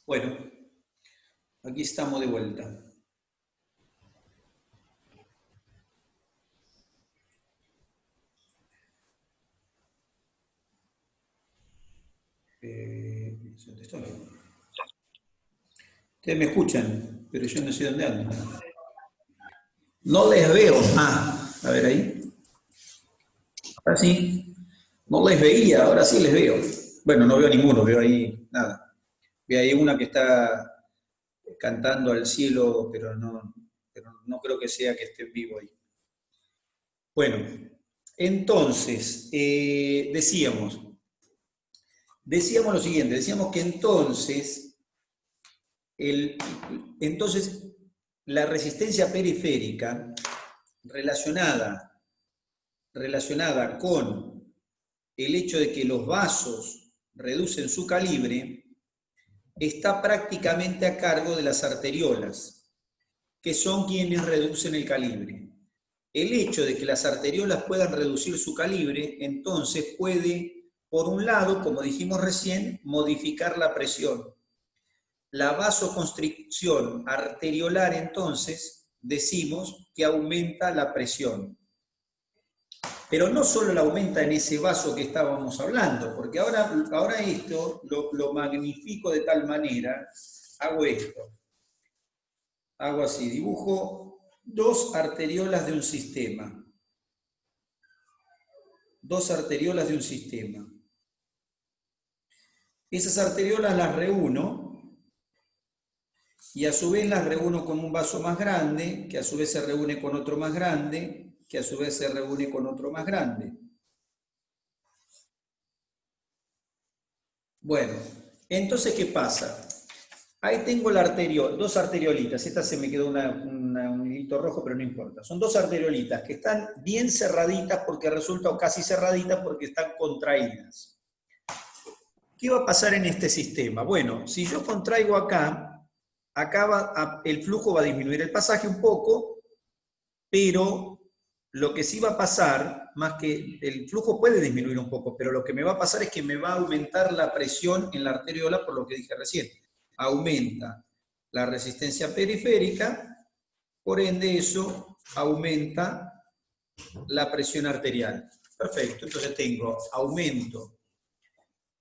Bueno, aquí estamos de vuelta. ¿Dónde estoy? Ustedes me escuchan, pero yo no sé dónde ando. No les veo. A ver ahí. Ahora sí. No les veía, ahora sí les veo. Bueno, no veo ninguno, veo ahí nada. Veo ahí una que está cantando al cielo, pero no creo que sea que esté vivo ahí. Bueno, entonces, decíamos lo siguiente, decíamos que el, entonces la resistencia periférica relacionada con el hecho de que los vasos reducen su calibre, está prácticamente a cargo de las arteriolas, que son quienes reducen el calibre. El hecho de que las arteriolas puedan reducir su calibre, entonces puede, por un lado, como dijimos recién, modificar la presión. La vasoconstricción arteriolar, entonces, decimos que aumenta la presión. Pero no solo la aumenta en ese vaso que estábamos hablando, porque ahora esto lo magnifico de tal manera, hago esto. Hago así, dibujo dos arteriolas de un sistema. Dos arteriolas de un sistema. Esas arteriolas las reúno y a su vez las reúno con un vaso más grande, que a su vez se reúne con otro más grande, que a su vez se reúne con otro más grande. Bueno, entonces, ¿qué pasa? Ahí tengo dos arteriolitas. Esta se me quedó un hilito rojo, pero no importa. Son dos arteriolitas que están bien cerraditas porque resulta, o casi cerraditas porque están contraídas. ¿Qué va a pasar en este sistema? Bueno, si yo contraigo acá el flujo va a disminuir el pasaje un poco, pero lo que sí va a pasar, más que el flujo puede disminuir un poco, pero lo que me va a pasar es que me va a aumentar la presión en la arteriola, por lo que dije recién. Aumenta la resistencia periférica, por ende eso aumenta la presión arterial. Perfecto, entonces tengo aumento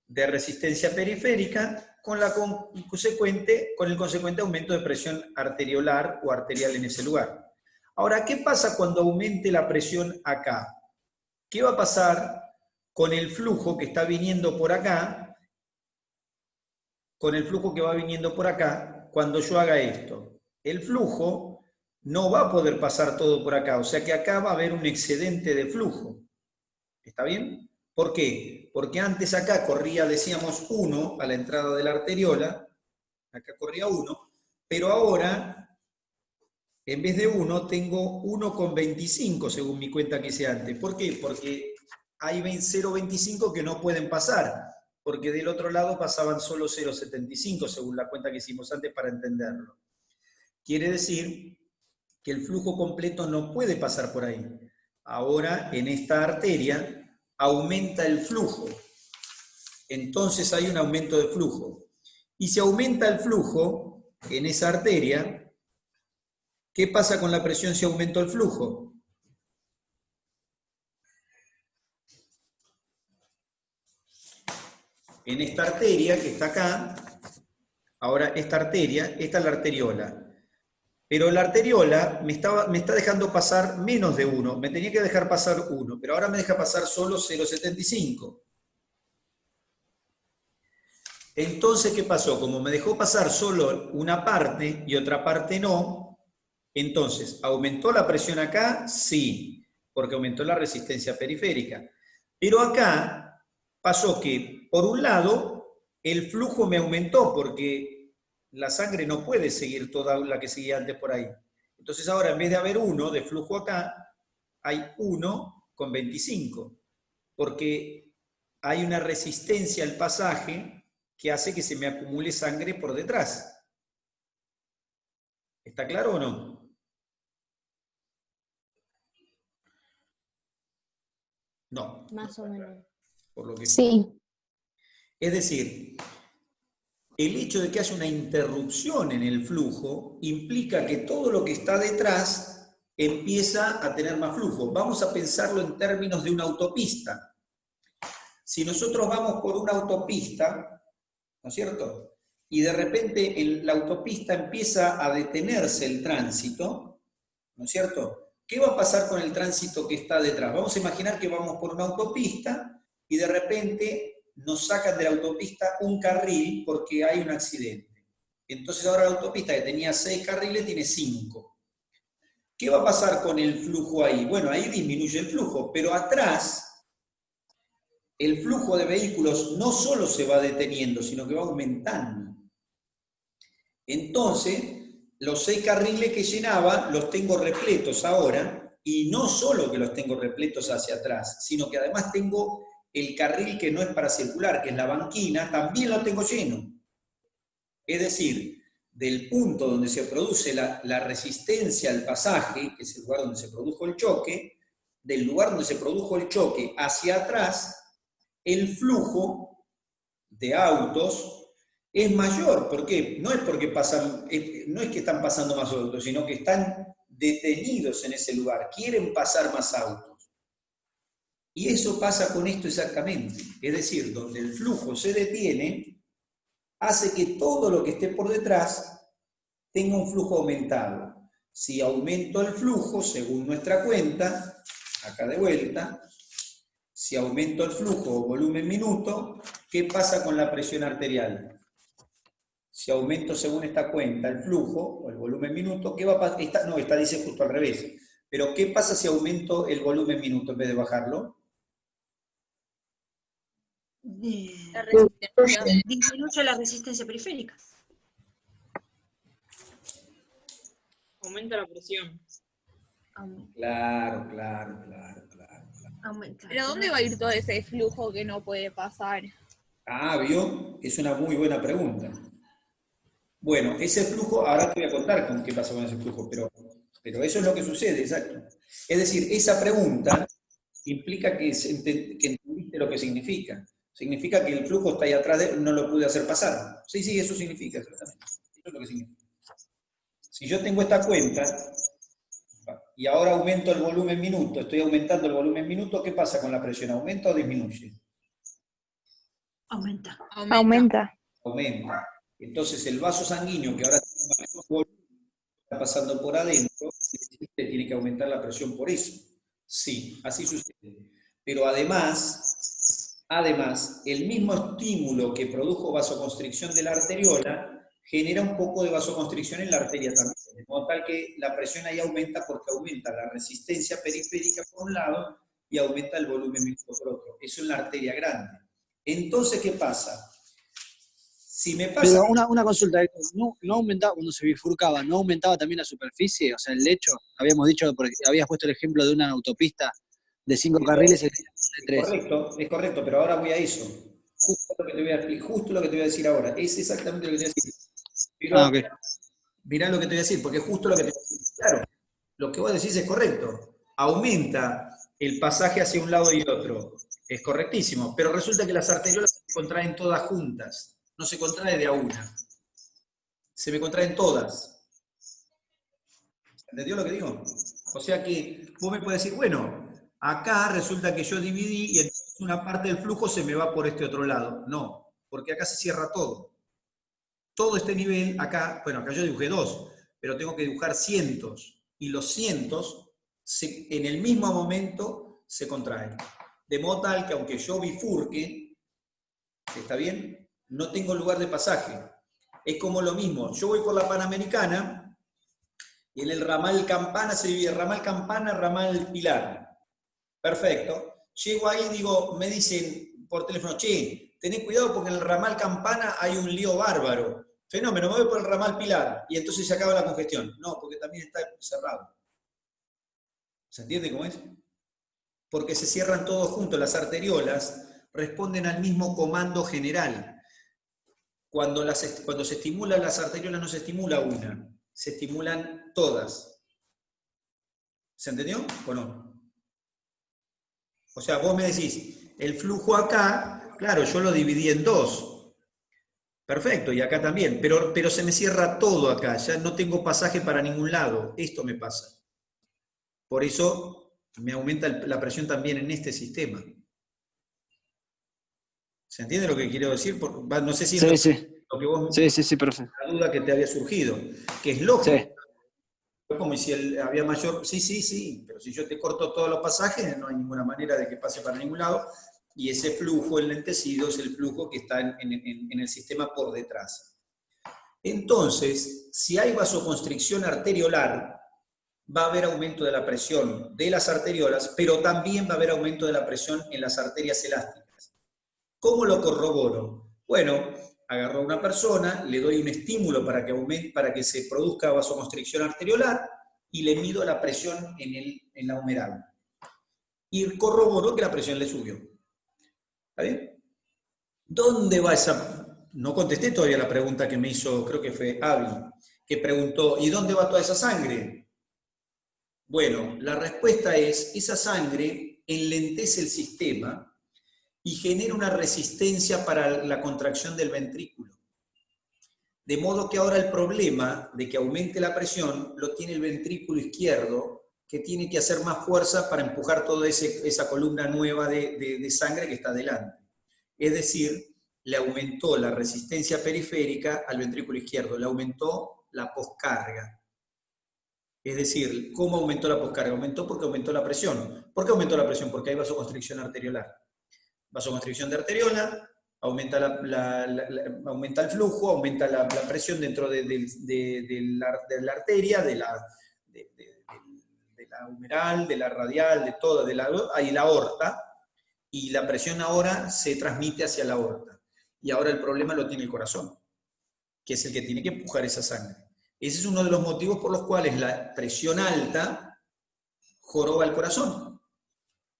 de resistencia periférica con el consecuente aumento de presión arteriolar o arterial en ese lugar. Ahora, ¿qué pasa cuando aumente la presión acá? ¿Qué va a pasar con el flujo que está viniendo por acá? Con el flujo que va viniendo por acá, cuando yo haga esto. El flujo no va a poder pasar todo por acá, o sea que acá va a haber un excedente de flujo. ¿Está bien? ¿Por qué? Porque antes acá corría, decíamos, 1 a la entrada de la arteriola, acá corría 1, pero ahora, en vez de 1, tengo 1,25 según mi cuenta que hice antes. ¿Por qué? Porque hay 0,25 que no pueden pasar, porque del otro lado pasaban solo 0,75 según la cuenta que hicimos antes para entenderlo. Quiere decir que el flujo completo no puede pasar por ahí. Ahora, en esta arteria, aumenta el flujo. Entonces hay un aumento de flujo. Y si aumenta el flujo en esa arteria, ¿qué pasa con la presión si aumenta el flujo? En esta arteria que está acá, ahora esta arteria, esta es la arteriola. Pero la arteriola me está dejando pasar menos de 1. Me tenía que dejar pasar 1, pero ahora me deja pasar solo 0,75. Entonces, ¿qué pasó? Como me dejó pasar solo una parte y otra parte no, entonces, ¿aumentó la presión acá? Sí, porque aumentó la resistencia periférica. Pero acá pasó que, por un lado, el flujo me aumentó porque la sangre no puede seguir toda la que seguía antes por ahí. Entonces ahora, en vez de haber 1 de flujo acá, hay 1,25, porque hay una resistencia al pasaje que hace que se me acumule sangre por detrás. ¿Está claro o no? No. Más o menos. Por lo que... Sí. Es decir, el hecho de que haya una interrupción en el flujo implica que todo lo que está detrás empieza a tener más flujo. Vamos a pensarlo en términos de una autopista. Si nosotros vamos por una autopista, ¿no es cierto? Y de repente la autopista empieza a detenerse el tránsito, ¿no es cierto? ¿Qué va a pasar con el tránsito que está detrás? Vamos a imaginar que vamos por una autopista y de repente nos sacan de la autopista un carril porque hay un accidente. Entonces ahora la autopista que tenía 6 carriles tiene 5. ¿Qué va a pasar con el flujo ahí? Bueno, ahí disminuye el flujo, pero atrás el flujo de vehículos no solo se va deteniendo, sino que va aumentando. Entonces, los 6 carriles que llenaba los tengo repletos ahora, y no solo que los tengo repletos hacia atrás, sino que además tengo el carril que no es para circular, que es la banquina, también lo tengo lleno. Es decir, del punto donde se produce la resistencia al pasaje, que es el lugar donde se produjo el choque, del lugar donde se produjo el choque hacia atrás, el flujo de autos es mayor. ¿Por qué? No es porque pasan, no es que están pasando más autos, sino que están detenidos en ese lugar, quieren pasar más autos. Y eso pasa con esto exactamente. Es decir, donde el flujo se detiene, hace que todo lo que esté por detrás tenga un flujo aumentado. Si aumento el flujo, según nuestra cuenta, acá de vuelta, si aumento el flujo o volumen minuto, ¿qué pasa con la presión arterial? Si aumento según esta cuenta el flujo o el volumen minuto, ¿qué va a pasar? No, esta dice justo al revés. Pero ¿qué pasa si aumento el volumen minuto en vez de bajarlo? La resistencia. Disminuye la resistencia periférica. Aumenta la presión. Claro. Aumenta. ¿Pero dónde va a ir todo ese flujo que no puede pasar? Ah, ¿vio? Es una muy buena pregunta. Bueno, ese flujo, ahora te voy a contar con qué pasa con ese flujo, pero eso es lo que sucede, exacto. Es decir, esa pregunta implica que entendiste lo que significa. Significa que el flujo está ahí atrás, no lo pude hacer pasar. Sí, eso significa, exactamente. Eso es lo que significa. Si yo tengo esta cuenta, y ahora aumento el volumen minuto, estoy aumentando el volumen minuto, ¿qué pasa con la presión? ¿Aumenta o disminuye? Aumenta. Aumenta. Aumenta. Entonces el vaso sanguíneo, que ahora está pasando por adentro, tiene que aumentar la presión por eso. Sí, así sucede. Pero además, el mismo estímulo que produjo vasoconstricción de la arteriola genera un poco de vasoconstricción en la arteria también, de modo tal que la presión ahí aumenta porque aumenta la resistencia periférica por un lado y aumenta el volumen minuto por otro. Eso en la arteria grande. Entonces, ¿qué pasa? Si me pasa... Pero una consulta, ¿no aumentaba cuando se bifurcaba, no aumentaba también la superficie? O sea, el lecho, habíamos dicho, porque habías puesto el ejemplo de una autopista de 5 carriles y de 3. Es correcto, pero ahora voy a eso. Justo lo que te voy a decir ahora. Es exactamente lo que te voy a decir. Pero, ok. Mirá lo que te voy a decir, porque es justo lo que te voy a decir. Claro, lo que vos decís es correcto. Aumenta el pasaje hacia un lado y el otro. Es correctísimo. Pero resulta que las arteriolas se contraen todas juntas. No se contrae de a una. Se me contraen todas. ¿Entendió lo que digo? O sea que vos me podés decir, bueno, acá resulta que yo dividí y entonces una parte del flujo se me va por este otro lado. No, porque acá se cierra todo. Todo este nivel, acá, bueno, acá yo dibujé 2, pero tengo que dibujar cientos. Y los cientos, en el mismo momento, se contraen. De modo tal que aunque yo bifurque, ¿está bien? No tengo lugar de pasaje. Es como lo mismo, yo voy por la Panamericana y en el ramal Campana se divide ramal Campana, ramal Pilar. Perfecto. Llego ahí y digo, me dicen por teléfono, che, tenés cuidado porque en el ramal Campana hay un lío bárbaro. Fenómeno, me voy por el ramal Pilar y entonces se acaba la congestión. No, porque también está cerrado. ¿Se entiende cómo es? Porque se cierran todos juntos, las arteriolas responden al mismo comando general. Cuando se estimulan las arteriolas no se estimula una, se estimulan todas. ¿Se entendió o no? O sea, vos me decís, el flujo acá, claro, yo lo dividí en dos. Perfecto, y acá también, pero se me cierra todo acá, ya no tengo pasaje para ningún lado. Esto me pasa. Por eso me aumenta la presión también en este sistema. ¿Se entiende lo que quiero decir? No sé si Sí, es sí. lo que vos, Sí, perfecto. la duda que te había surgido, que es lógico. Sí. Es como si había mayor, sí, pero si yo te corto todos los pasajes, no hay ninguna manera de que pase para ningún lado, y ese flujo enlentecido es el flujo que está en el sistema por detrás. Entonces, si hay vasoconstricción arteriolar, va a haber aumento de la presión de las arteriolas, pero también va a haber aumento de la presión en las arterias elásticas. ¿Cómo lo corroboro? Bueno, agarro a una persona, le doy un estímulo para que se produzca vasoconstricción arteriolar y le mido la presión en la humeral. Y corroboro que la presión le subió. ¿Está bien? ¿Dónde va esa? No contesté todavía la pregunta que me hizo, creo que fue Avi, que preguntó, ¿y dónde va toda esa sangre? Bueno, la respuesta es, esa sangre enlentece el sistema y genera una resistencia para la contracción del ventrículo. De modo que ahora el problema de que aumente la presión lo tiene el ventrículo izquierdo, que tiene que hacer más fuerza para empujar toda esa columna nueva de sangre que está adelante. Es decir, le aumentó la resistencia periférica al ventrículo izquierdo, le aumentó la poscarga. Es decir, ¿cómo aumentó la poscarga? Aumentó porque aumentó la presión. ¿Por qué aumentó la presión? Porque hay vasoconstricción arteriolar. Vasoconstricción de arteriola, aumenta el flujo, aumenta la presión dentro de la arteria, de la humeral, de la radial, de toda, hay la aorta, y la presión ahora se transmite hacia la aorta. Y ahora el problema lo tiene el corazón, que es el que tiene que empujar esa sangre. Ese es uno de los motivos por los cuales la presión alta joroba el corazón.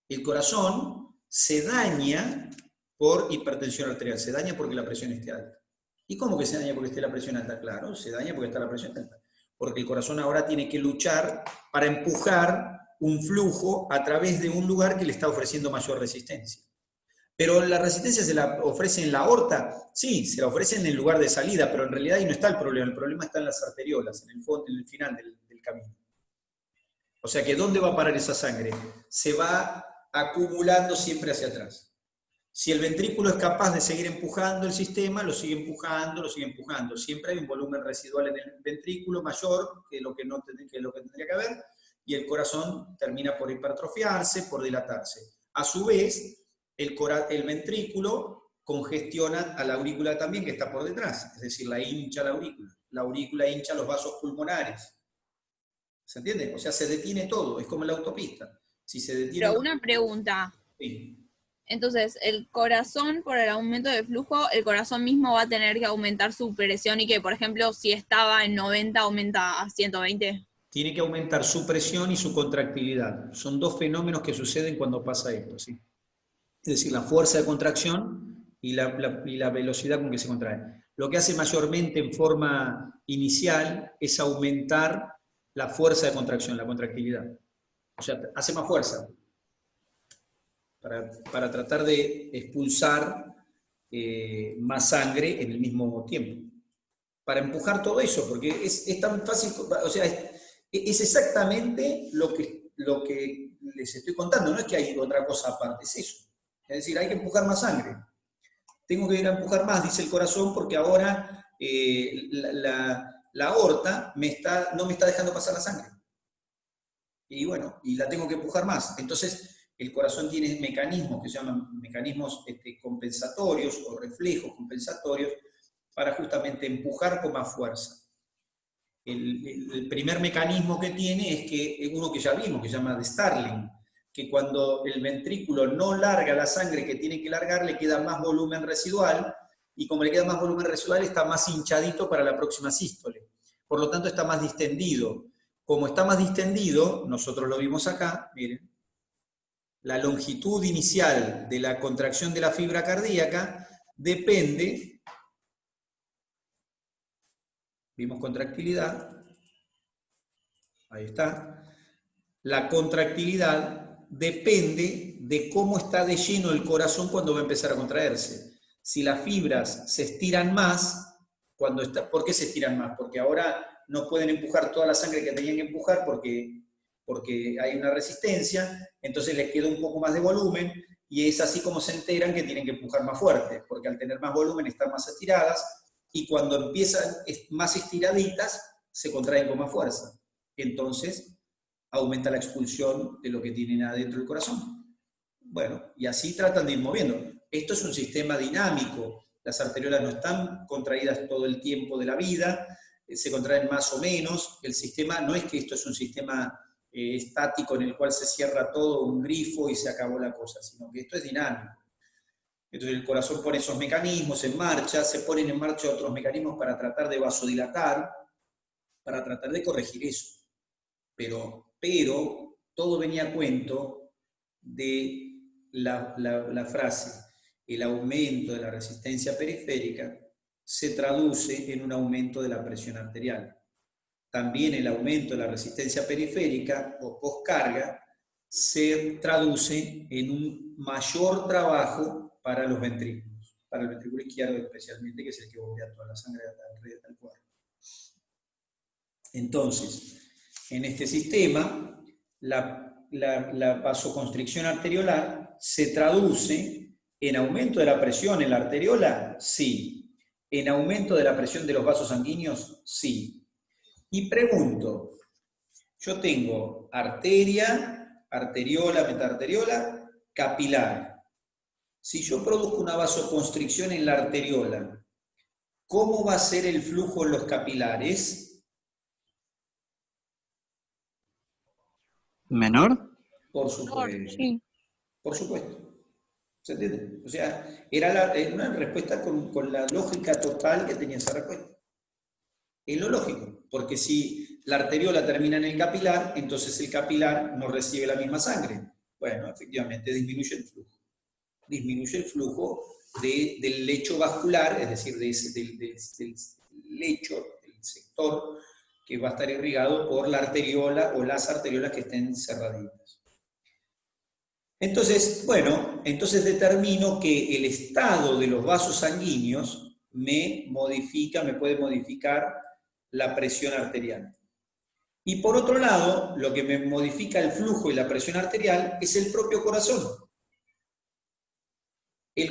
El corazón se daña por hipertensión arterial, se daña porque la presión esté alta. ¿Y cómo que se daña porque esté la presión alta? Claro, se daña porque está la presión alta. Porque el corazón ahora tiene que luchar para empujar un flujo a través de un lugar que le está ofreciendo mayor resistencia. Pero la resistencia se la ofrece en la aorta, sí, se la ofrece en el lugar de salida, pero en realidad ahí no está el problema está en las arteriolas, en el final del camino. O sea que ¿dónde va a parar esa sangre? Se va acumulando siempre hacia atrás. Si el ventrículo es capaz de seguir empujando el sistema, lo sigue empujando, lo sigue empujando. Siempre hay un volumen residual en el ventrículo mayor que lo que tendría que haber, y el corazón termina por hipertrofiarse, por dilatarse. A su vez, el ventrículo congestiona a la aurícula también, que está por detrás, es decir, la hincha la aurícula. La aurícula hincha los vasos pulmonares. ¿Se entiende? O sea, se detiene todo, es como en la autopista. Si se detiene... Pero una pregunta. Sí. Entonces, el corazón, por el aumento de flujo, el corazón mismo va a tener que aumentar su presión y que, por ejemplo, si estaba en 90, aumenta a 120. Tiene que aumentar su presión y su contractilidad. Son dos fenómenos que suceden cuando pasa esto, ¿sí? Es decir, la fuerza de contracción y la velocidad con que se contrae. Lo que hace mayormente en forma inicial es aumentar la fuerza de contracción, la contractilidad. O sea, hace más fuerza para tratar de expulsar más sangre en el mismo tiempo. Para empujar todo eso, porque es tan fácil, o sea, es exactamente lo que les estoy contando, no es que hay otra cosa aparte, es eso. Es decir, hay que empujar más sangre. Tengo que ir a empujar más, dice el corazón, porque ahora la aorta no me está dejando pasar la sangre. Y bueno, y la tengo que empujar más. Entonces, el corazón tiene mecanismos que se llaman mecanismos compensatorios o reflejos compensatorios para justamente empujar con más fuerza. El primer mecanismo que tiene es uno que ya vimos, que se llama de Starling, que cuando el ventrículo no larga la sangre que tiene que largar, le queda más volumen residual, y como le queda más volumen residual, está más hinchadito para la próxima sístole. Por lo tanto, está más distendido. Como está más distendido, nosotros lo vimos acá, miren, la longitud inicial de la contracción de la fibra cardíaca depende, vimos contractilidad, ahí está, la contractilidad depende de cómo está de lleno el corazón cuando va a empezar a contraerse. Si las fibras se estiran más, ¿por qué se estiran más? Porque ahora no pueden empujar toda la sangre que tenían que empujar porque hay una resistencia, entonces les queda un poco más de volumen, y es así como se enteran que tienen que empujar más fuerte, porque al tener más volumen están más estiradas, y cuando empiezan más estiraditas, se contraen con más fuerza. Entonces, aumenta la expulsión de lo que tienen adentro del corazón. Bueno, y así tratan de ir moviendo. Esto es un sistema dinámico. Las arteriolas no están contraídas todo el tiempo de la vida, se contraen más o menos. El sistema, no es que esto es un sistema estático en el cual se cierra todo, un grifo y se acabó la cosa, sino que esto es dinámico. Entonces el corazón pone esos mecanismos en marcha, se ponen en marcha otros mecanismos para tratar de vasodilatar, para tratar de corregir eso. Pero todo venía a cuento de la frase, el aumento de la resistencia periférica se traduce en un aumento de la presión arterial. También el aumento de la resistencia periférica o postcarga se traduce en un mayor trabajo para los ventrículos, para el ventrículo izquierdo especialmente, que es el que bombea toda la sangre alrededor del cuerpo. Entonces, en este sistema, la vasoconstricción arteriolar se traduce en aumento de la presión en la arteriola, sí. En aumento de la presión de los vasos sanguíneos, sí. Y pregunto, yo tengo arteria, arteriola, metaarteriola, capilar. Si yo produzco una vasoconstricción en la arteriola, ¿cómo va a ser el flujo en los capilares? ¿Menor? Por supuesto. Sí. Por supuesto. ¿Se entiende? O sea, era una respuesta con la lógica total que tenía esa respuesta. Es lo lógico, porque si la arteriola termina en el capilar, entonces el capilar no recibe la misma sangre. Bueno, efectivamente disminuye el flujo. Disminuye el flujo del lecho vascular, es decir, del lecho, del sector que va a estar irrigado por la arteriola o las arteriolas que estén cerraditas. Entonces, bueno, entonces determino que el estado de los vasos sanguíneos me puede modificar la presión arterial. Y por otro lado, lo que me modifica el flujo y la presión arterial es el propio corazón. El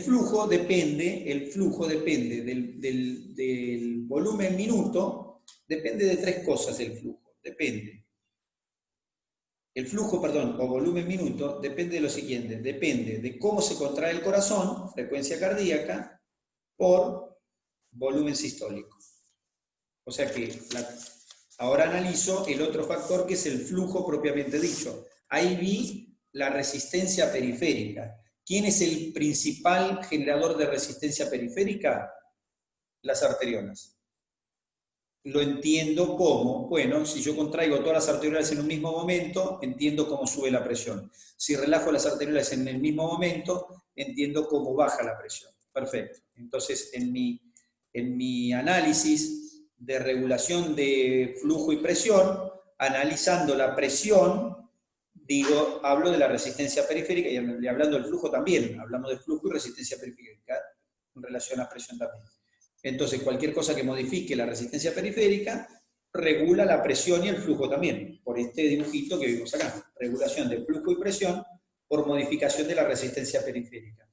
flujo depende del volumen minuto, depende de tres cosas el flujo, o volumen minuto, depende de lo siguiente, depende de cómo se contrae el corazón, frecuencia cardíaca, por volumen sistólico. O sea que ahora analizo el otro factor que es el flujo propiamente dicho. Ahí vi la resistencia periférica. ¿Quién es el principal generador de resistencia periférica? Las arteriolas. Lo entiendo como, bueno, si yo contraigo todas las arteriolas en un mismo momento, entiendo cómo sube la presión. Si relajo las arteriolas en el mismo momento, entiendo cómo baja la presión. Perfecto. Entonces, en mi análisis de regulación de flujo y presión, analizando la presión, hablo de la resistencia periférica, y hablando del flujo también, hablamos de flujo y resistencia periférica en relación a presión también. Entonces, cualquier cosa que modifique la resistencia periférica regula la presión y el flujo también, por este dibujito que vimos acá. Regulación de flujo y presión por modificación de la resistencia periférica.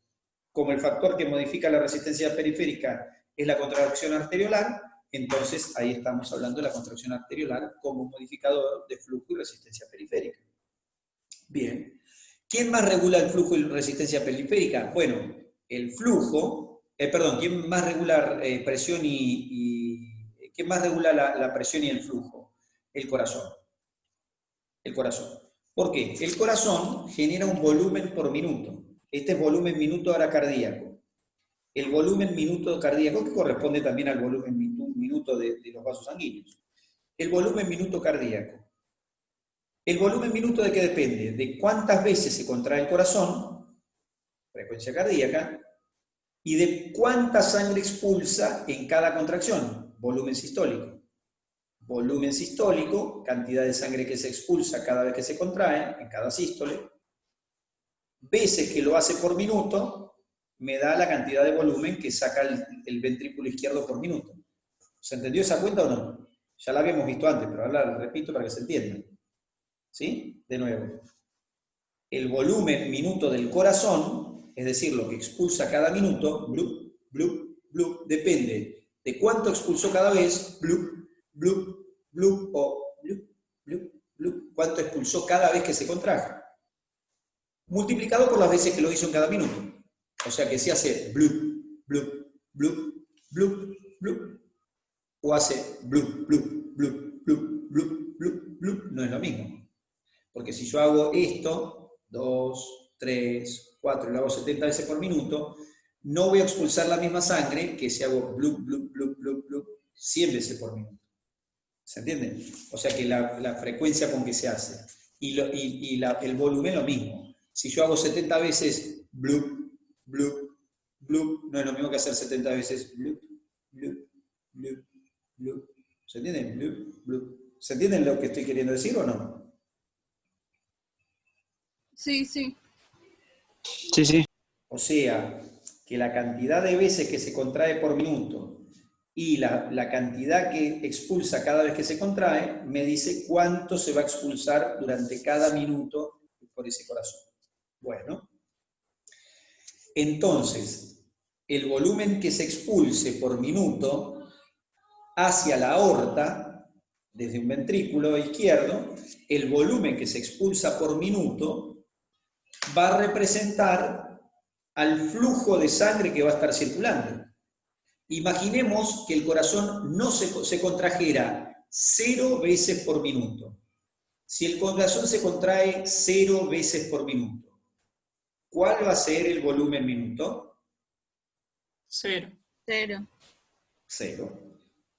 Como el factor que modifica la resistencia periférica es la contracción arteriolar, entonces ahí estamos hablando de la contracción arteriolar como modificador de flujo y resistencia periférica. Bien. ¿Quién más regula el flujo y resistencia periférica? Bueno, el flujo, ¿quién más regula presión ¿quién más regula la presión y el flujo? El corazón. El corazón. ¿Por qué? El corazón genera un volumen por minuto. Este es volumen minuto hora cardíaco. El volumen minuto cardíaco, que corresponde también al volumen minuto de los vasos sanguíneos. El volumen minuto cardíaco. ¿El volumen minuto de qué depende? De cuántas veces se contrae el corazón, frecuencia cardíaca, y de cuánta sangre expulsa en cada contracción, volumen sistólico. volumen sistólico, cantidad de sangre que se expulsa cada vez que se contrae, en cada sístole, veces que lo hace por minuto, me da la cantidad de volumen que saca el ventrículo izquierdo por minuto. ¿Se entendió esa cuenta o no? Ya la habíamos visto antes, pero ahora la repito para que se entienda. ¿Sí? De nuevo. El volumen minuto del corazón, es decir, lo que expulsa cada minuto, blup, blup, blup, depende de cuánto expulsó cada vez, blup, blup, blup, o blup, blup, blup, cuánto expulsó cada vez que se contrajo, multiplicado por las veces que lo hizo en cada minuto. O sea que si hace blup, blup, blup, blup, blup, o hace blup, blup, blup, blup, blup, blup, blup, no es lo mismo. Porque si yo hago esto, 2, 3, 4, y lo hago 70 veces por minuto, no voy a expulsar la misma sangre que si hago blup, blup, blup, blup, blup, 100 veces por minuto. ¿Se entiende? O sea que la frecuencia con que se hace. El volumen lo mismo. Si yo hago 70 veces blup, blup, blup, no es lo mismo que hacer 70 veces blup, blup, blup, blup. ¿Se entiende? Blup, blup. ¿Se entienden lo que estoy queriendo decir o no? Sí, sí. Sí, sí. O sea, que la cantidad de veces que se contrae por minuto y la cantidad que expulsa cada vez que se contrae, me dice cuánto se va a expulsar durante cada minuto por ese corazón. Bueno, entonces, el volumen que se expulse por minuto hacia la aorta, desde un ventrículo izquierdo, el volumen que se expulsa por minuto va a representar al flujo de sangre que va a estar circulando. Imaginemos que el corazón no se contrajera 0 veces por minuto. Si el corazón se contrae 0 veces por minuto, ¿cuál va a ser el volumen minuto? 0. 0. 0.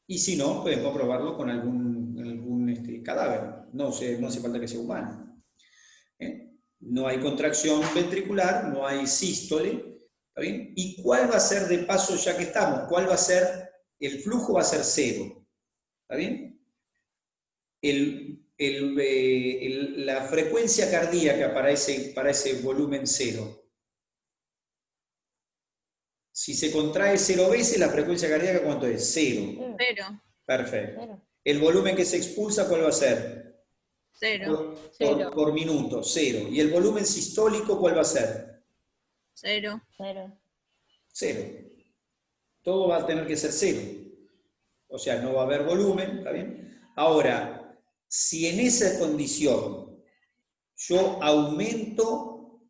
Y si no, pueden comprobarlo con algún cadáver. No hace falta que sea humano. No hay contracción ventricular, no hay sístole. ¿Está bien? ¿Y cuál va a ser, de paso, ya que estamos? ¿Cuál va a ser? El flujo va a ser 0. ¿Está bien? La frecuencia cardíaca para ese volumen 0. Si se contrae 0 veces, la frecuencia cardíaca, ¿cuánto es? 0. 0. Perfecto. 0. El volumen que se expulsa, ¿cuál va a ser? 0. Por minuto, 0. ¿Y el volumen sistólico cuál va a ser? 0. 0. 0. Todo va a tener que ser 0. O sea, no va a haber volumen, ¿está bien? Ahora, si en esa condición yo aumento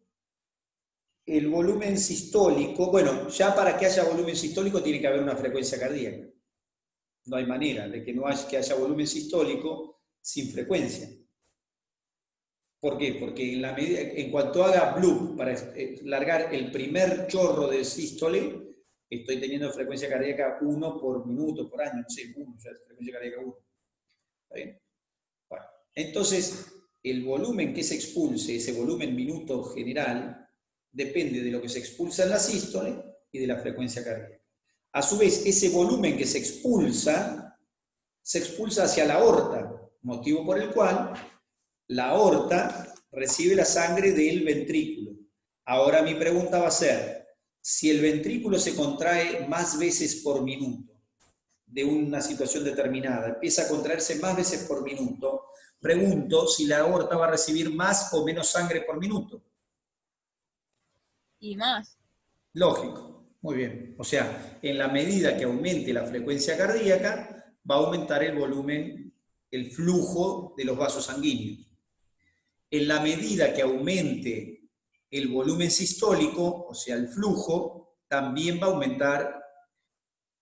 el volumen sistólico, bueno, ya para que haya volumen sistólico tiene que haber una frecuencia cardíaca. No hay manera de que haya volumen sistólico sin frecuencia. ¿Por qué? Porque en cuanto haga bloop para largar el primer chorro de sístole, estoy teniendo frecuencia cardíaca 1 por minuto, por año, no sé, 1, ya es frecuencia cardíaca 1. ¿Está bien? Bueno, entonces, el volumen que se expulse, ese volumen minuto general, depende de lo que se expulsa en la sístole y de la frecuencia cardíaca. A su vez, ese volumen que se expulsa hacia la aorta, motivo por el cual la aorta recibe la sangre del ventrículo. Ahora mi pregunta va a ser, si el ventrículo se contrae más veces por minuto, de una situación determinada, empieza a contraerse más veces por minuto, pregunto si la aorta va a recibir más o menos sangre por minuto. Y más. Lógico, muy bien. O sea, en la medida que aumente la frecuencia cardíaca, va a aumentar el volumen, el flujo de los vasos sanguíneos. En la medida que aumente el volumen sistólico, o sea, el flujo, también va a aumentar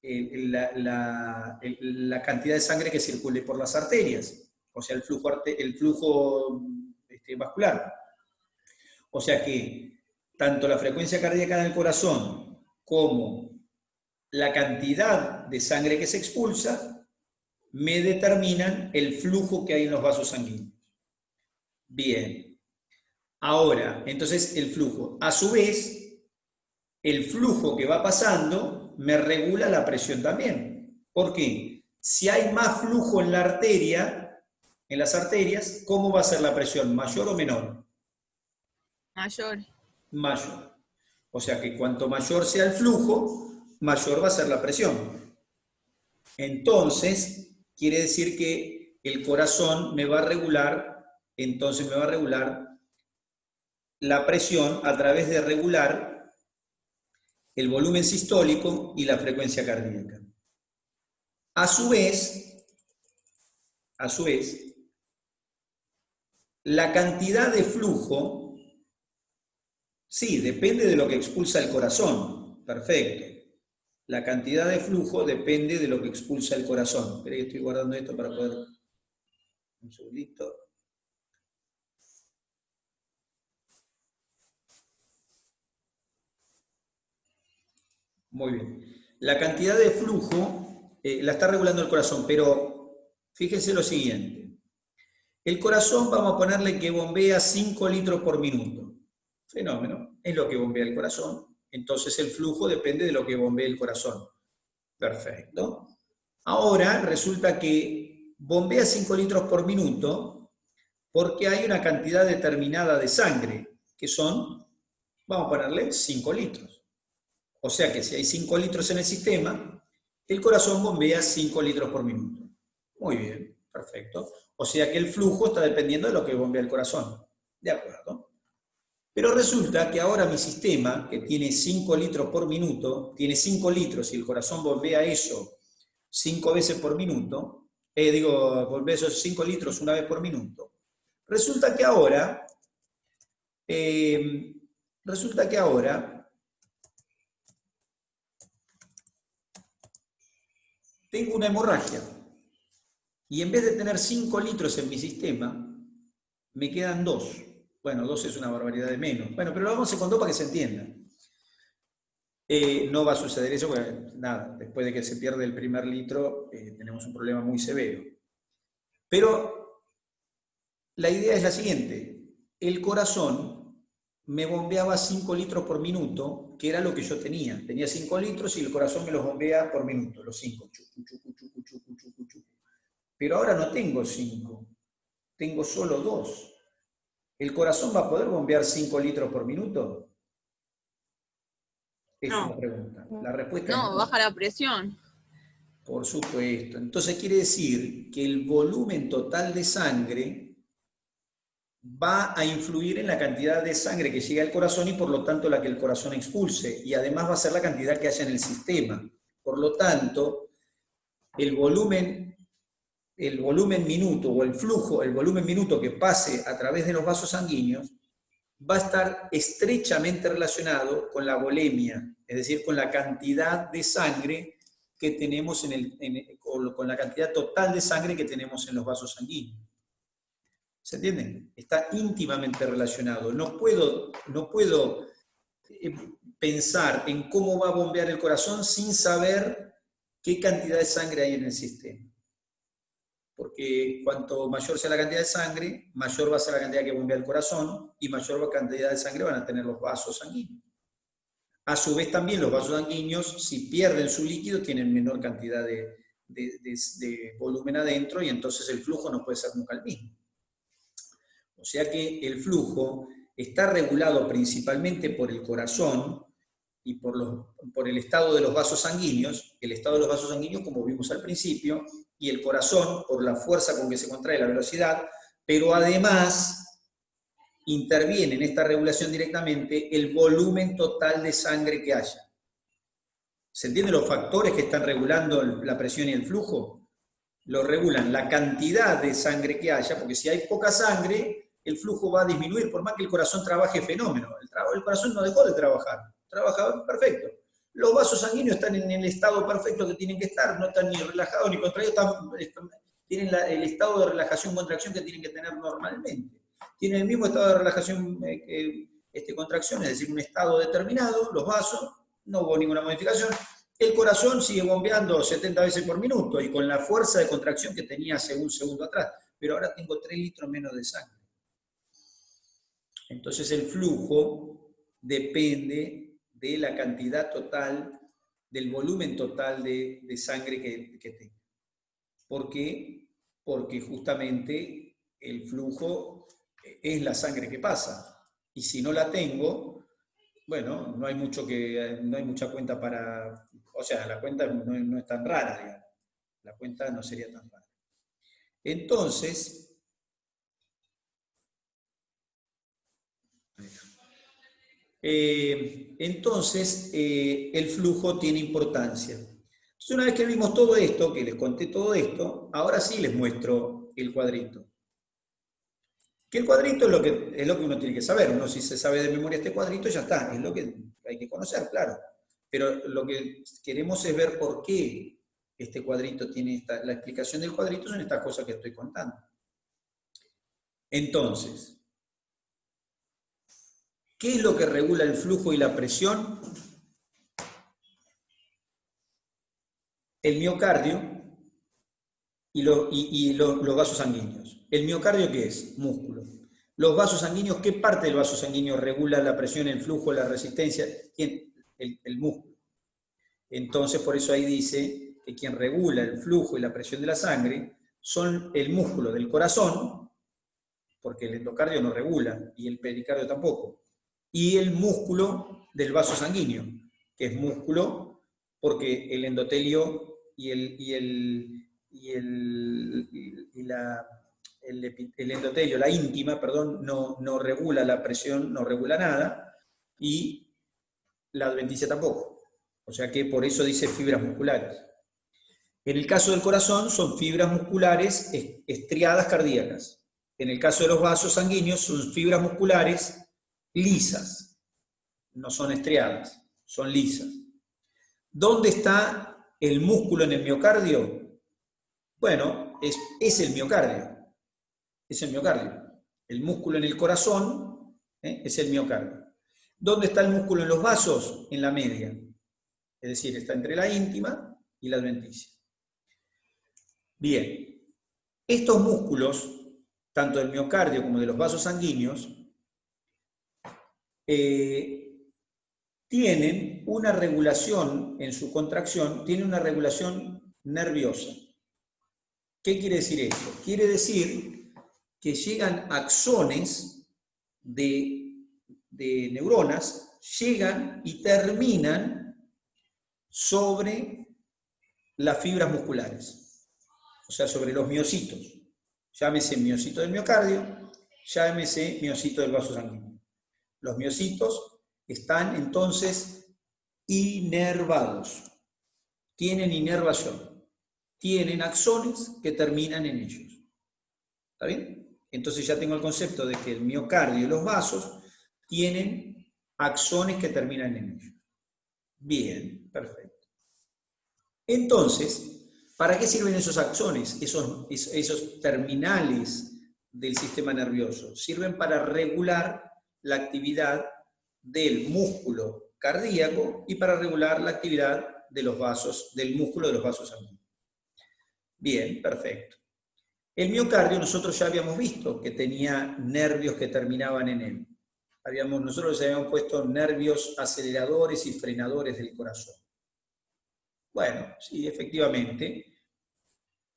la cantidad de sangre que circule por las arterias, o sea, el flujo vascular. O sea que tanto la frecuencia cardíaca del corazón como la cantidad de sangre que se expulsa me determinan el flujo que hay en los vasos sanguíneos. Bien. Ahora, entonces el flujo. A su vez, el flujo que va pasando me regula la presión también. ¿Por qué? Si hay más flujo en la arteria, en las arterias, ¿cómo va a ser la presión? ¿Mayor o menor? Mayor. Mayor. O sea que cuanto mayor sea el flujo, mayor va a ser la presión. Entonces, quiere decir que el corazón me va a regular, entonces me va a regular la presión a través de regular el volumen sistólico y la frecuencia cardíaca. A su vez, la cantidad de flujo, sí, depende de lo que expulsa el corazón. Perfecto. La cantidad de flujo depende de lo que expulsa el corazón. Espera que estoy guardando esto para poder... Un segundito. Muy bien. La cantidad de flujo la está regulando el corazón, pero fíjense lo siguiente. El corazón, vamos a ponerle que bombea 5 litros por minuto. Fenómeno, es lo que bombea el corazón. Entonces el flujo depende de lo que bombea el corazón. Perfecto. Ahora resulta que bombea 5 litros por minuto porque hay una cantidad determinada de sangre, que son, vamos a ponerle 5 litros. O sea que si hay 5 litros en el sistema, el corazón bombea 5 litros por minuto. Muy bien, perfecto. O sea que el flujo está dependiendo de lo que bombea el corazón. De acuerdo. Pero resulta que ahora mi sistema, que tiene 5 litros por minuto, tiene 5 litros y el corazón bombea eso 5 veces por minuto, bombea esos 5 litros una vez por minuto. Resulta que ahora tengo una hemorragia. Y en vez de tener 5 litros en mi sistema, me quedan 2. Bueno, 2 es una barbaridad de menos. Bueno, pero lo vamos a hacer con 2 para que se entienda. No va a suceder eso, porque nada, después de que se pierde el primer litro, tenemos un problema muy severo. Pero la idea es la siguiente. El corazón me bombeaba 5 litros por minuto, que era lo que yo tenía. Tenía 5 litros y el corazón me los bombea por minuto, los 5. Chucu, chucu, chucu, chucu, chucu, chucu. Pero ahora no tengo 5, tengo solo 2. ¿El corazón va a poder bombear 5 litros por minuto? Es No. una pregunta. La respuesta es No, baja la presión. Por supuesto. Entonces quiere decir que el volumen total de sangre va a influir en la cantidad de sangre que llega al corazón y por lo tanto la que el corazón expulse. Y además va a ser la cantidad que haya en el sistema. Por lo tanto, el volumen minuto o el flujo, el volumen minuto que pase a través de los vasos sanguíneos va a estar estrechamente relacionado con la volemia, es decir, con la cantidad de sangre que tenemos con la cantidad total de sangre que tenemos en los vasos sanguíneos. ¿Se entiende? Está íntimamente relacionado. No puedo pensar en cómo va a bombear el corazón sin saber qué cantidad de sangre hay en el sistema. Porque cuanto mayor sea la cantidad de sangre, mayor va a ser la cantidad que bombea el corazón y mayor cantidad de sangre van a tener los vasos sanguíneos. A su vez también los vasos sanguíneos, si pierden su líquido, tienen menor cantidad de volumen adentro y entonces el flujo no puede ser nunca el mismo. O sea que el flujo está regulado principalmente por el corazón y por el estado de los vasos sanguíneos. El estado de los vasos sanguíneos, como vimos al principio, y el corazón por la fuerza con que se contrae, la velocidad, pero además interviene en esta regulación directamente el volumen total de sangre que haya. ¿Se entienden los factores que están regulando la presión y el flujo? Lo regulan la cantidad de sangre que haya, porque si hay poca sangre, el flujo va a disminuir, por más que el corazón trabaje fenómeno. El corazón no dejó de trabajar, trabaja perfecto. Los vasos sanguíneos están en el estado perfecto que tienen que estar, no están ni relajados ni contraídos, tienen el estado de relajación-contracción que tienen que tener normalmente. Tienen el mismo estado de relajación contracción, es decir, un estado determinado, los vasos, no hubo ninguna modificación. El corazón sigue bombeando 70 veces por minuto y con la fuerza de contracción que tenía hace un segundo atrás, pero ahora tengo 3 litros menos de sangre. Entonces el flujo depende de la cantidad total, del volumen total de sangre que tenga. ¿Por qué? Porque justamente el flujo es la sangre que pasa. Y si no la tengo, bueno, no hay mucha cuenta para... O sea, la cuenta no es tan rara, digamos. La cuenta no sería tan rara. Entonces... el flujo tiene importancia. Entonces, una vez que vimos todo esto, que les conté todo esto, ahora sí les muestro el cuadrito. Que el cuadrito es lo que uno tiene que saber. Uno, si se sabe de memoria este cuadrito, ya está. Es lo que hay que conocer, claro. Pero lo que queremos es ver por qué este cuadrito tiene la explicación del cuadrito son estas cosas que estoy contando. Entonces, ¿qué es lo que regula el flujo y la presión? El miocardio y los vasos sanguíneos. ¿El miocardio qué es? Músculo. Los vasos sanguíneos, ¿qué parte del vaso sanguíneo regula la presión, el flujo, la resistencia? ¿Quién? El músculo. Entonces, por eso ahí dice que quien regula el flujo y la presión de la sangre son el músculo del corazón, porque el endocardio no regula, y el pericardio tampoco, y el músculo del vaso sanguíneo, que es músculo porque el endotelio el endotelio, la íntima, perdón, no regula la presión, no regula nada, y la adventicia tampoco. O sea que por eso dice fibras musculares. En el caso del corazón son fibras musculares estriadas cardíacas. En el caso de los vasos sanguíneos son fibras musculares lisas. No son estriadas, son lisas. ¿Dónde está el músculo en el miocardio? Bueno, es el miocardio. Es el miocardio. El músculo en el corazón es el miocardio. ¿Dónde está el músculo en los vasos? En la media. Es decir, está entre la íntima y la adventicia. Bien. Estos músculos, tanto del miocardio como de los vasos sanguíneos, tienen una regulación en su contracción, tienen una regulación nerviosa. ¿Qué quiere decir esto? Quiere decir que llegan axones de neuronas, llegan y terminan sobre las fibras musculares, o sea, sobre los miocitos. Llámese miocito del miocardio, llámese miocito del vaso sanguíneo. Los miocitos están entonces inervados, tienen inervación, tienen axones que terminan en ellos. ¿Está bien? Entonces ya tengo el concepto de que el miocardio y los vasos tienen axones que terminan en ellos. Bien, perfecto. Entonces, ¿para qué sirven esos axones, esos terminales del sistema nervioso? Sirven para regular la actividad del músculo cardíaco y para regular la actividad de los vasos, del músculo de los vasos sanguíneos. Bien, perfecto. El miocardio nosotros ya habíamos visto que tenía nervios que terminaban en él. Nosotros les habíamos puesto nervios aceleradores y frenadores del corazón. Bueno, sí, efectivamente,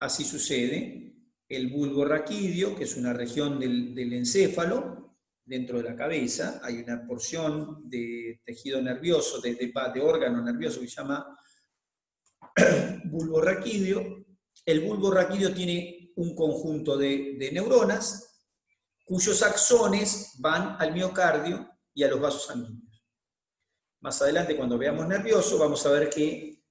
así sucede. El bulbo raquídeo, que es una región del encéfalo, dentro de la cabeza, hay una porción de tejido nervioso, de órgano nervioso que se llama bulbo raquídeo. El bulbo raquídeo tiene un conjunto de neuronas cuyos axones van al miocardio y a los vasos sanguíneos. Más adelante, cuando veamos nervioso, vamos a ver que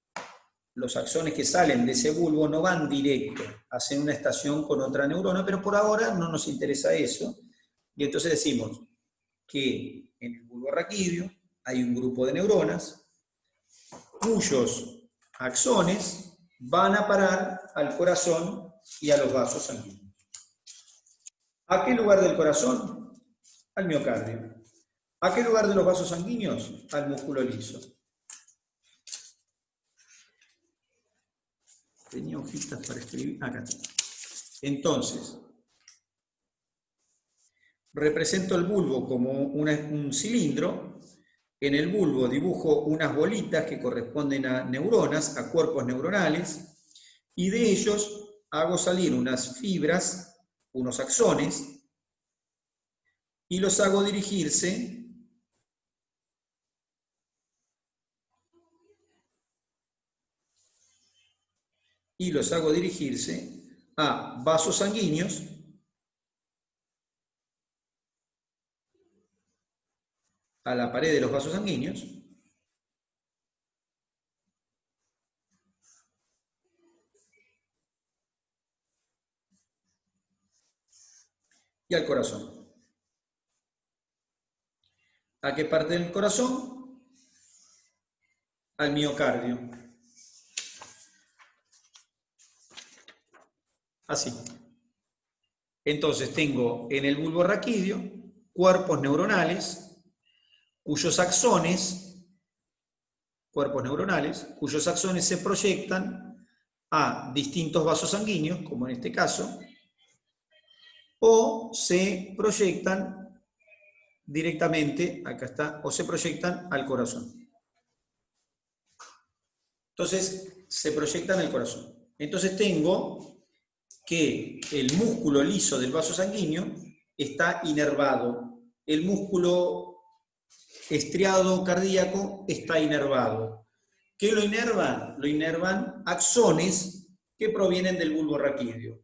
los axones que salen de ese bulbo no van directo, hacen una estación con otra neurona, pero por ahora no nos interesa eso. Y entonces decimos que en el bulbo raquídeo hay un grupo de neuronas cuyos axones van a parar al corazón y a los vasos sanguíneos. ¿A qué lugar del corazón? Al miocardio. ¿A qué lugar de los vasos sanguíneos? Al músculo liso. Tenía hojitas para escribir. Acá está. Entonces, represento el bulbo como un cilindro. En el bulbo dibujo unas bolitas que corresponden a neuronas, a cuerpos neuronales, y de ellos hago salir unas fibras, unos axones, y los hago dirigirse a vasos sanguíneos a la pared de los vasos sanguíneos y al corazón. ¿A qué parte del corazón? Al miocardio. Así. Entonces tengo en el bulbo raquídeo cuerpos neuronales cuyos axones se proyectan a distintos vasos sanguíneos, como en este caso, o se proyectan directamente, acá está, o se proyectan al corazón. Entonces, se proyectan al corazón. Entonces tengo que el músculo liso del vaso sanguíneo está inervado. El músculo estriado cardíaco está inervado. ¿Qué lo inervan? Lo inervan axones que provienen del bulbo raquídeo.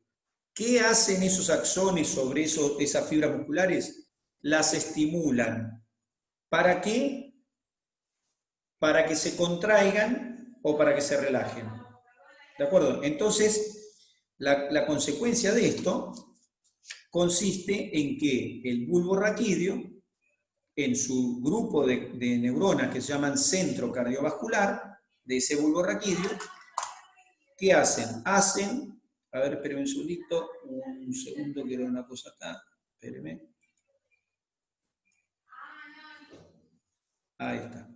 ¿Qué hacen esos axones sobre esas fibras musculares? Las estimulan. ¿Para qué? Para que se contraigan o para que se relajen. ¿De acuerdo? Entonces, la consecuencia de esto consiste en que el bulbo raquídeo, en su grupo de neuronas que se llaman centro cardiovascular, de ese bulbo raquídeo, ¿qué hacen? A ver, espérenme un segundito, quiero ver una cosa acá, espérenme. Ahí está.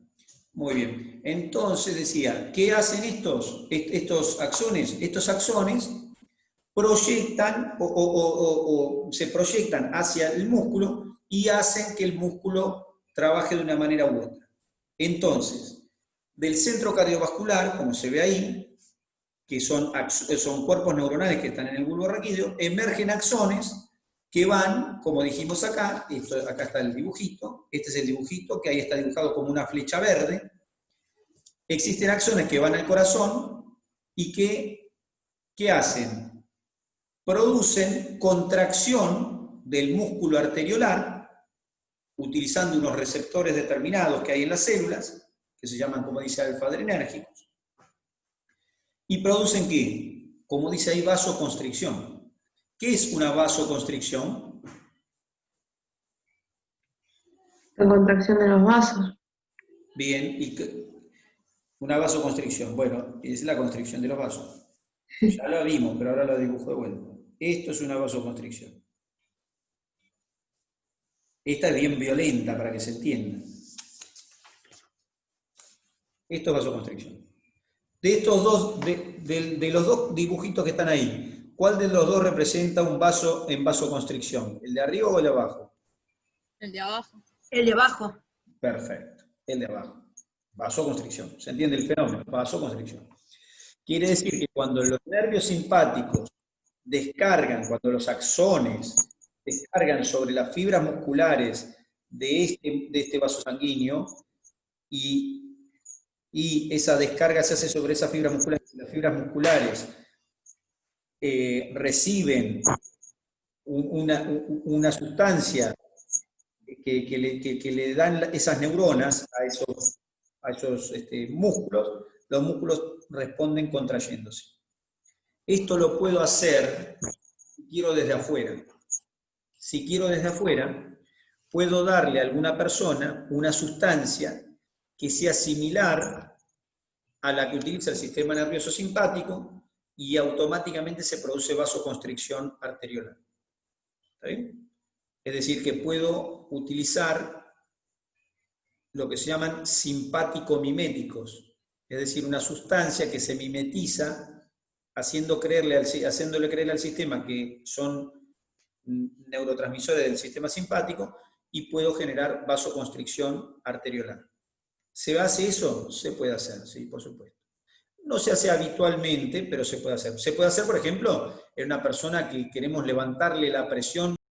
Muy bien. Entonces decía, ¿qué hacen estos axones? Estos axones proyectan o se proyectan hacia el músculo y hacen que el músculo trabaje de una manera u otra. Entonces, del centro cardiovascular, como se ve ahí, que son cuerpos neuronales que están en el bulbo raquídeo, emergen axones que van, como dijimos acá, acá está el dibujito, este es el dibujito, que ahí está dibujado como una flecha verde. Existen axones que van al corazón y ¿qué hacen? Producen contracción del músculo arteriolar, utilizando unos receptores determinados que hay en las células, que se llaman, como dice, alfa-adrenérgicos, y producen ¿qué? Como dice ahí, vasoconstricción. ¿Qué es una vasoconstricción? La contracción de los vasos. Bien, una vasoconstricción, bueno, es la constricción de los vasos. Ya lo vimos, pero ahora lo dibujo de vuelta. Esto es una vasoconstricción. Esta es bien violenta para que se entienda. Esto es vasoconstricción. De los dos dibujitos que están ahí, ¿cuál de los dos representa un vaso en vasoconstricción? ¿El de arriba o el de abajo? El de abajo. El de abajo. Perfecto, el de abajo. Vasoconstricción. ¿Se entiende el fenómeno? Vasoconstricción. Quiere decir que cuando los nervios simpáticos descargan, cuando los axones descargan sobre las fibras musculares de este vaso sanguíneo y esa descarga se hace sobre esas fibras musculares, las fibras musculares reciben una sustancia que le dan esas neuronas a esos músculos, los músculos responden contrayéndose. Esto lo puedo hacer si quiero desde afuera. Si quiero desde afuera, puedo darle a alguna persona una sustancia que sea similar a la que utiliza el sistema nervioso simpático y automáticamente se produce vasoconstricción arteriolar. ¿Está bien? Es decir, que puedo utilizar lo que se llaman simpático-miméticos, es decir, una sustancia que se mimetiza haciéndole creerle al sistema que son neurotransmisores del sistema simpático y puedo generar vasoconstricción arteriolar. ¿Se hace eso? Se puede hacer, sí, por supuesto. No se hace habitualmente, pero se puede hacer. Se puede hacer, por ejemplo, era una persona que queremos levantarle la presión